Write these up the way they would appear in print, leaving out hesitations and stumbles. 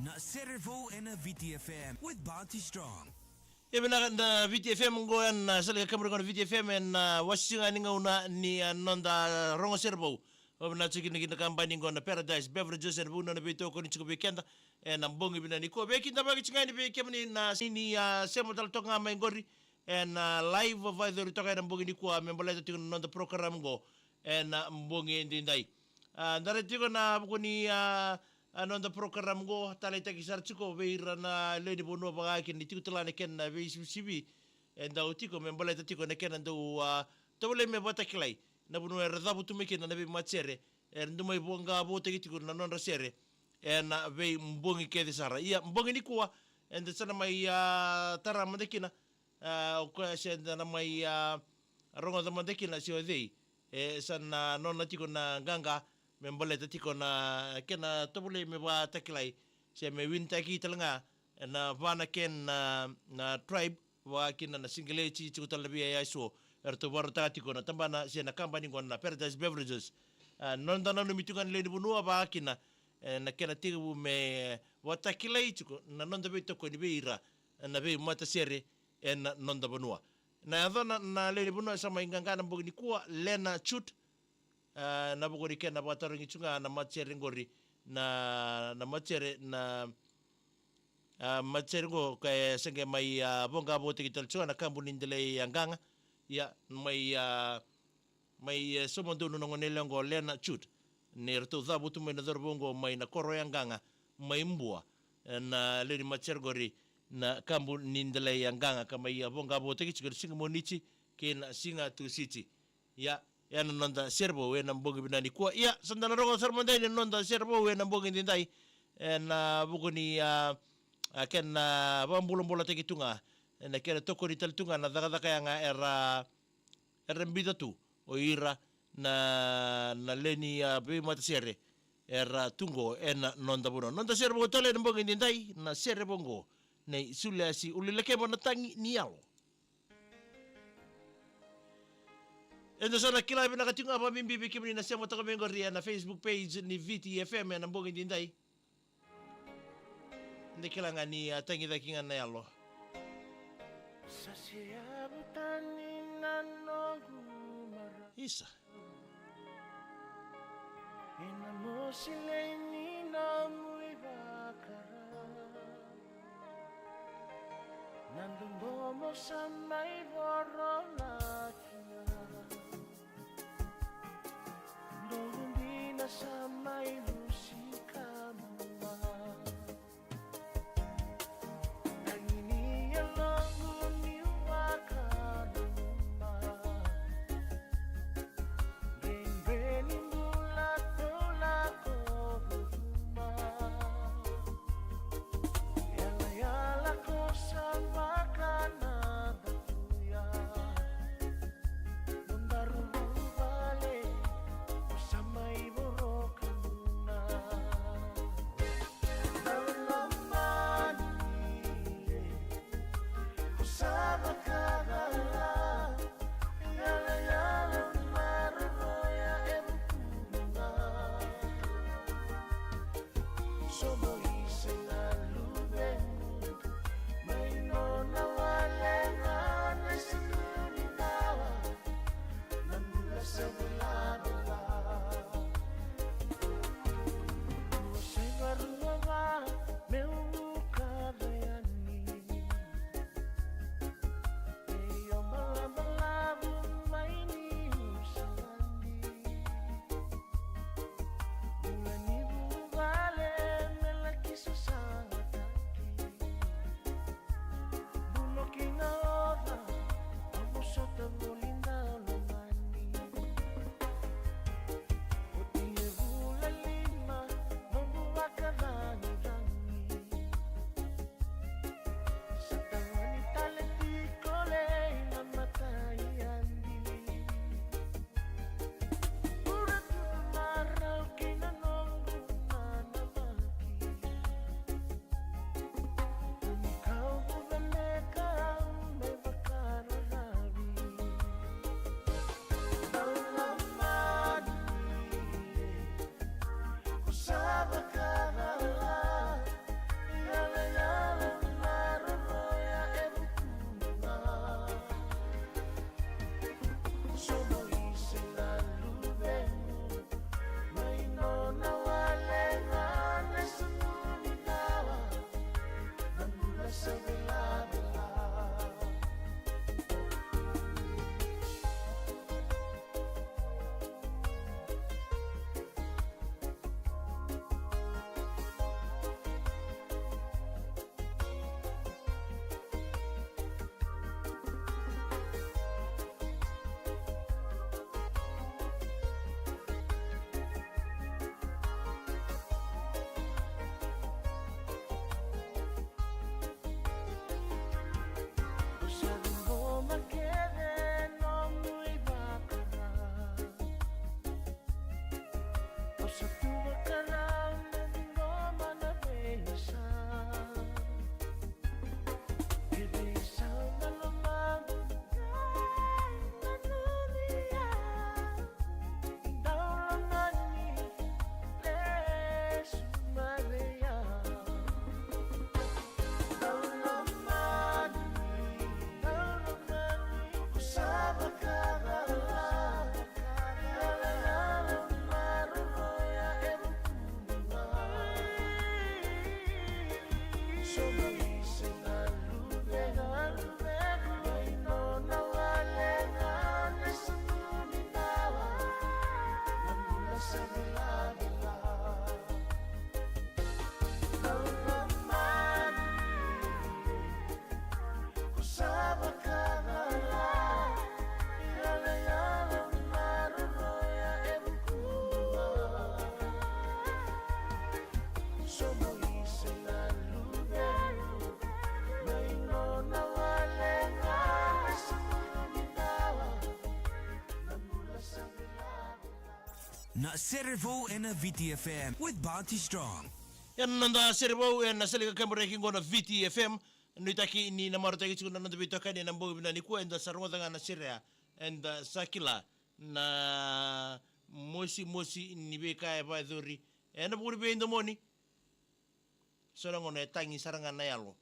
na Serevou and VTFM with Bounty Strong. Ibig na VTFM ngoyan sa liga kamera ng VTFM and wasinga ni ngauna ni nonda rongo Serevou. Na chikin na kinakambani ngo na Paradise Beverages and vuna na vei-tokoni chiko weekend and ang bongi binani ko. Beki na bagi chinga ni beki ni na sini semo tal tonga mai ngori and live advisory toka ng bongi ni ko memboleta tiko nonda parokaramu ngo and bongi ndindai. Ndare tiko na buko ni nonda parokaramu ngo talai taki sar chiko veira na leni bonua bagaki ni tiko talane ken na vei-sibi and dau tiko memboleta tiko na ken ndo tawle me voqa-voutaki na bunu radhabu tumeke na vei-matasere ndumai bonga voqa-voutaki tiko na nodra sere na vei mbongi kede sara ia mbongi ni kuwa and sana mai tara mandekina ko senda na mai rongo da mandekina sio dei sana nona tiko na ganga memboleta tiko na kena tobule me voqa-voutaki se me wintaki talanga na vana ken na tribe wa kina na singlechi tiko talabia ya so erto warta tiko na tambana se na kabani ngo na Paradise Beverages nonda na mitungan leni vanua ba kina na kena tigu me voqa-voutaki tiko na nonda vei-tokoni veira na vei-matasere na nonda vanua na adona na leni vanua sama ingangana mbogini kuwa lena chut na bogori kena bataringi chunga na matasere ngori na matasere na matasere ngo kaya senge mai voqa-voutaki talchua na kambuni ndele yanganga ya mai somondono ngo nelongo lena chut ne rto dhabu tu mai na dorbongo mai na koro yanganga mai mbua na leni matasere gori na kambuni ndele yanganga kama ya voqa-voutaki chikor singa monichi kena singa tu siti ya nonda Serevou na mbongi binani kwa ya sandana rongo sarmandai nonda Serevou na mbongi ndindai na bugoni ken bambulombola tekitunga na kena tokoni taltunga na dagadaka yanga era mbida tu o ira na leni vei-matasere era tungo na nonda buno nonda Serevou tole na mbongi ndindai na Serevou ngo nei sulasi ulileke bona tangi nialo. Endo sana kila ibina katunga pa mimbi bikimni na semo taka mengoria na Facebook page ni VTFM na mbongi ndindai. Ndi kila nga ni tangi dakinga na yalo. Isa. Ina mo sileni na muibakara nandun mo sa may boro na kina nung di na sa may musika mo nanginiyan lang uniwakan mo ben-benin bulat-bulat ko buma yala-yala ko sa makanan batuya nung darubale sa may borokan muna na Serevou en VTFM with Bounty Strong. Yan nanda Serevou en nasalika kamera kingo na VTFM. Nuitaki ni namaro tagi chikuna nanda vei-tokoni na mbogi bina niku and sarwada na sere and sakila na mosi ni beka ba dori en buri be indomoni. Sora ngone tangi saranga na yalo.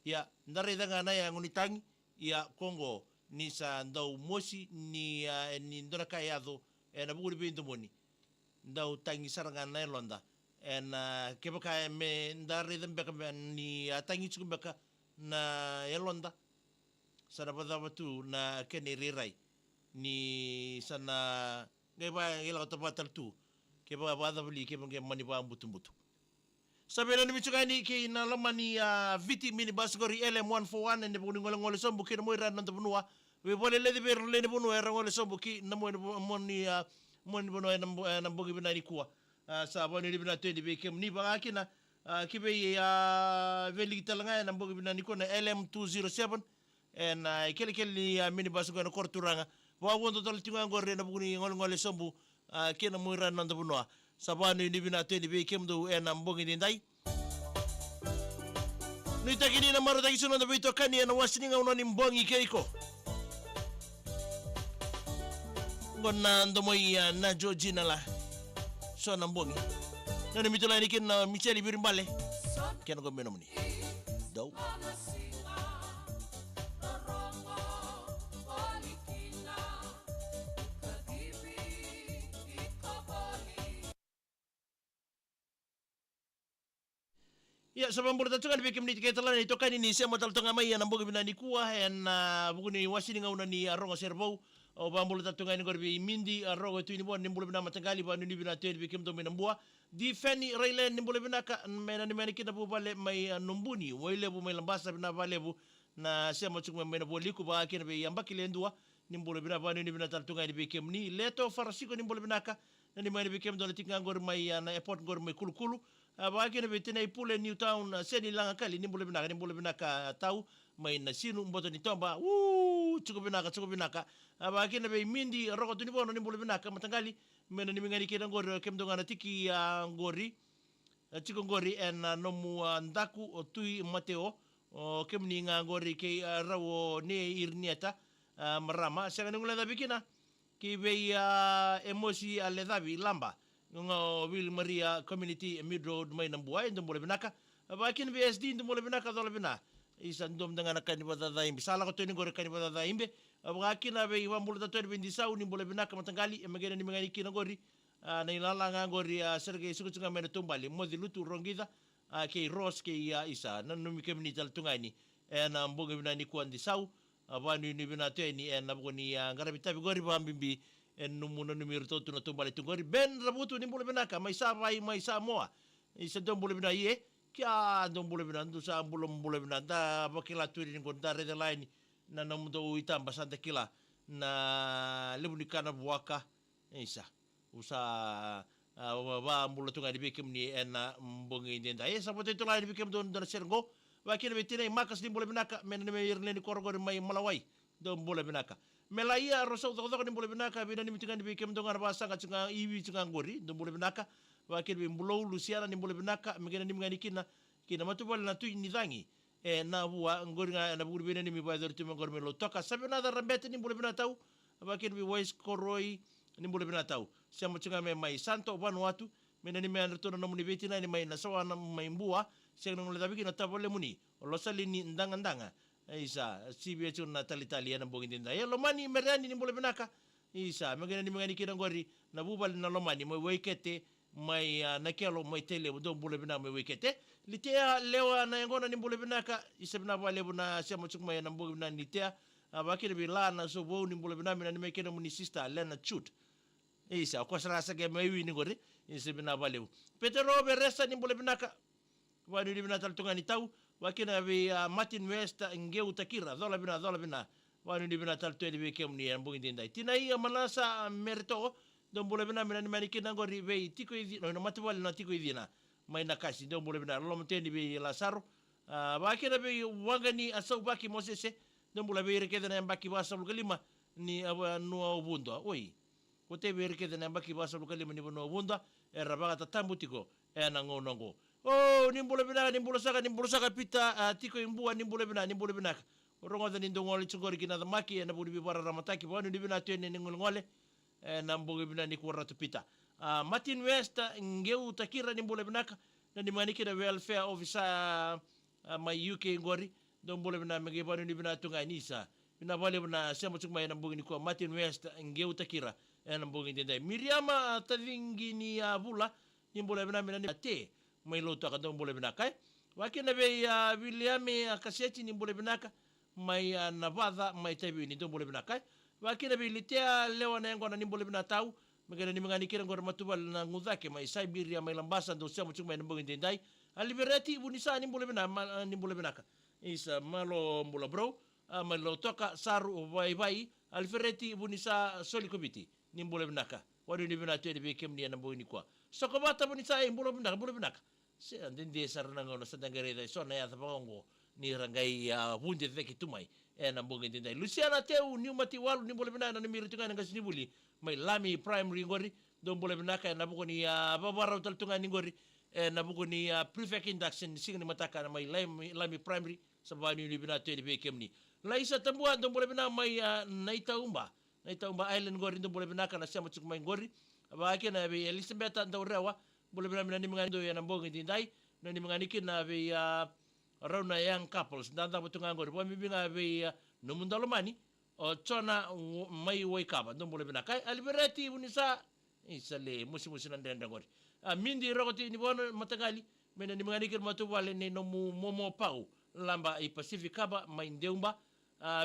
Ya ndare danga na ya ngoni tangi ya Kongo ni sa ndau mosi ni ni ndora kayado en buri be indomoni. Ndau tangi saranga na londa en kebaka me ndare dembeka ni tangi chukumbeka na yalonda sana batu na kene rirai ni sana ngeba ila tapatal tu keba bada beli keba nge mani ba butu sabela ni michugani ke na lamani viti mini basgori LM141 ne buni ngol sombu ke mo ran nda bunua we bole le ber le ne bunua ran ngol sombu ki na mo moni moni bunua na mbogi binani kuwa sa boni libina tendi be kem ni ba akina kibe veli talanga na mbogi binani kona LM207 en kele minibus go na korturanga wa wondo dal tinga ngorre na buguni ngol sombu kena muira nanda bunwa sabani ni bina tendi be kemdo en mbogi ndai ni takini na maro tagi suno na vei-tokoni na wasininga unani mbongi keiko ngonna ndomoi na jojina la so na mbongi nani mitola ni ken Micheli birimbale ken go menomni do ya sabang burda tungan bikim ni tiketala ni tokani ni sema taltonga mai na mbogi binani kuwa en buguni wasininga unani arongo Serevou o bambulu tatunga ni gorbi mindi arogo tu ni bon nimbulu bina matangali ba ni bina ted bikim do minambua di feni railen nimbulu bina ka mena ni meni kita bu bale mai numbuni wile bu mai lambasa bina bale bu na sema chukma mena boliku ba kina be yambaki lendua nimbulu bina ba ni bina tatunga ni bikim ni leto farasiko nimbulu bina ka ni meni bikim do tinga gor mai na airport gor mai kulukulu ba kina be tena ipule Newtown seni langa kali nimbulu bina ka tau mai na sinu mboto ni tomba cukup binaka aba kina be mindi roko tuni bono ni bulu binaka matangali mena ni mingani kina ngori kemdo ngana tiki ngori chiko ngori en nomu ndaku tui mateo kemni ngori ke rawo ne irnieta marama sanga ngula da bikina ki be emosi ale dabi lamba ngo Will Maria Community Mid Road mai nambua ndo bulu binaka aba kina be SD ndo bulu binaka do bina isa ndom dengan kani bada daimbe sala ko toni gore kani bada daimbe abaki na be iwa mbulu tatoi bindi sau ni mbulu binaka matangali emagene ni mengani kina gori na ilala ngori serge sukutunga mena tumbali modi lutu rongida ke ros ke isa nanu mikemni tal tungani na mboge binani kwandi sau abani ni binate ni na boni ngarabita gori bambimbi numuna numero totu na tumbali tungori ben rabutu ni mbulu binaka mai sa moa isa dom mbulu binaye kia dong boleh binandu sa belum boleh binanda bakila tu ni gonda reda lain na namudo itamba santa kila na lebu ni kana buaka isa usa ba mbulu tunga di bikim ni ena mbongi denda sabote tu lain bikim don sergo wakil betina makas ni boleh binaka men me irne ni korgor mai malawai dong boleh binaka melaya rosau to ni boleh binaka bina ni mitingan di bikim don arba sanga cunga iwi cunga gori dong boleh binaka wakil be mbulo lusiana ni mbole binaka mengena ni mngani kina matubal na tu ni dangi na bua ngoringa na buri bene ni mi baidor tu ngor melo toka sabe na da rambete ni mbole binatau wakil be wais koroi ni mbole binatau siamo chunga me mai santo vanuatu mena ni me anto na muni betina ni mai na sawa na mai mbua seng ngole tabiki na tabole muni lo sali ni ndanga isa sibe chuna talitali na bongi dinda lo mani merani ni mbole binaka isa mengena ni mngani kina ngori na bubal na lo mani mo waikete mai nakelo mai tele do bule bina mai wekete litea lewa na ngona ni bule bina ka isebna ba lebu na sema chukma na bule bina litea abaki bi la na so bo ni bule bina ni mai kena muni sister lena chut isa ko sara sa ke mai wi ni gori isebna ba lebu petero be resta ni bule bina ka wa ni bina tal tunga ni tau wakina bi Martin West ngeu takira dola bina wa ni bina tal tu be kem ni ambungi dindai tinai manasa merto dong boleh benar ni mani kina ngori vei tiko idi no matwal na tiko idina mai nakasi dong boleh benar lo mteni be lasaro baki na be wangani asau baki mosese dong boleh be rekeda na baki basa kelima ni aba no bundo oi pote berke de nambaki basa lukali mani bono bunda rabaga tatambutiko nangonongo oh nimbule saka pita tiko imbua nimbule binaka orongo da nindongoli tsugori kina da maki na budi bibara ramataki bwanu dibina tene ngolngole na mboge bina ni kuara tupita Martin West ngeu takira nimbule binaka na nimaniki na welfare officer my UK ngori don bole bina mege banu dibina tunga nisa bina bale bina sema tsugma na mboge ni kwa Martin West ngeu takira na mboge ndai Miriama tavingi ni bula nimbule bina mina te mai lota ka don bole binaka wakina be William kaseti nimbule binaka mai Navada mai tabi ni don bole binaka wakina be litea leo na ngona nimbule binatau magana ni mangani kira ngora matubal na ngudake mai Siberia mai lambasa ndo sema chuma na mboge ndai aliberati bunisa nimbule binaka isa malo mbula bro malo toka saru vai alfereti bunisa solikobiti nimbule binaka wadu ni binatu de be kemni na mboge ni kwa sokobata bunisa mbule binaka se andende sarana ngona sadangare dai sona ya tabango ni rangai bunde veki tumai na mboge ndai Luciana teu ni mati walu ni mbule binana ni miritungana ngasini buli mai lami primary ngori do mbule binaka na buko ni babara utaltungani ngori na buko ni prefect induction singni mataka na mai lami primary sabani ni binatu de be kemni laisa tambua do mbule binana mai naitaumba island ngori do mbule binaka na sema tsukmai ngori abake na be Elizabeth ndaurewa mbule binana ni mngani do ya mboge ndai na ni mngani kina be rauna young couples ndanda butunga ngori bo mibinga be numundalomani o tsona mai waikaba ndo mbule binaka aliberati unisa isale musi na ndenda ngori mindi rogoti ni bono matagali mena ni mngani kirma tu wale ni no momo pau lamba i Pacific kaba mai ndeumba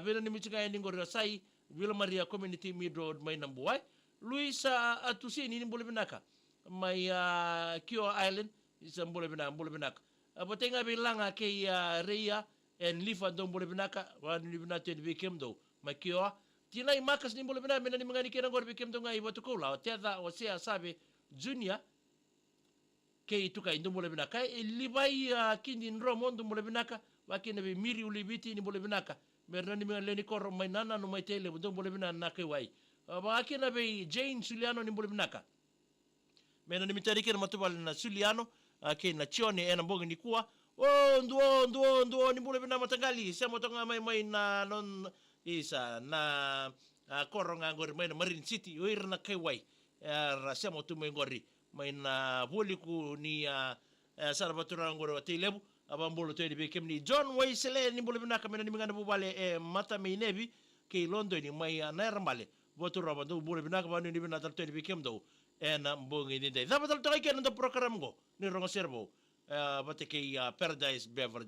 bena ni michiga ni ngori sai Villa Maria Community Mid Road mai nambuai Luisa atusini ni mbule binaka mai Kio Island isa mbule binaka apotenga bilanga ke reia en lifa do mbule binaka wa ni binate de kemdo makio tinai makas ni mbule binaka mena ni mangani kena ngor kemdo ngai batukula tea o sea sabe junior ke tuka indo mbule binaka libai kindi nromo ndo mbule binaka wakina be miri ulibiti ni mbule binaka merna ni leni kor mai nana no mai tele ndo mbule binaka nake wai wakina be Jane Suliano ni mbule binaka mena ni mitarike na matubal na Suliano ke na chione na mboge ni kuwa ndo ni mbule bina matangali sema tonga mai na non isa na koronga ngori mai na Marine City oir na kaiwai ra sema tu mai ngori mai na voliku ni sarabatura ngori wa telebu abambolo to be kemni John Waisele ni mbule bina kamena ni mingana bubale mata mai nebi ke London ni mai na rambale votura bando mbule bina ka banu ni bina tal to be kemdo na mboge ni dai dapat tal to ke na program go ni rongo Serevou bate ke Paradise Beverages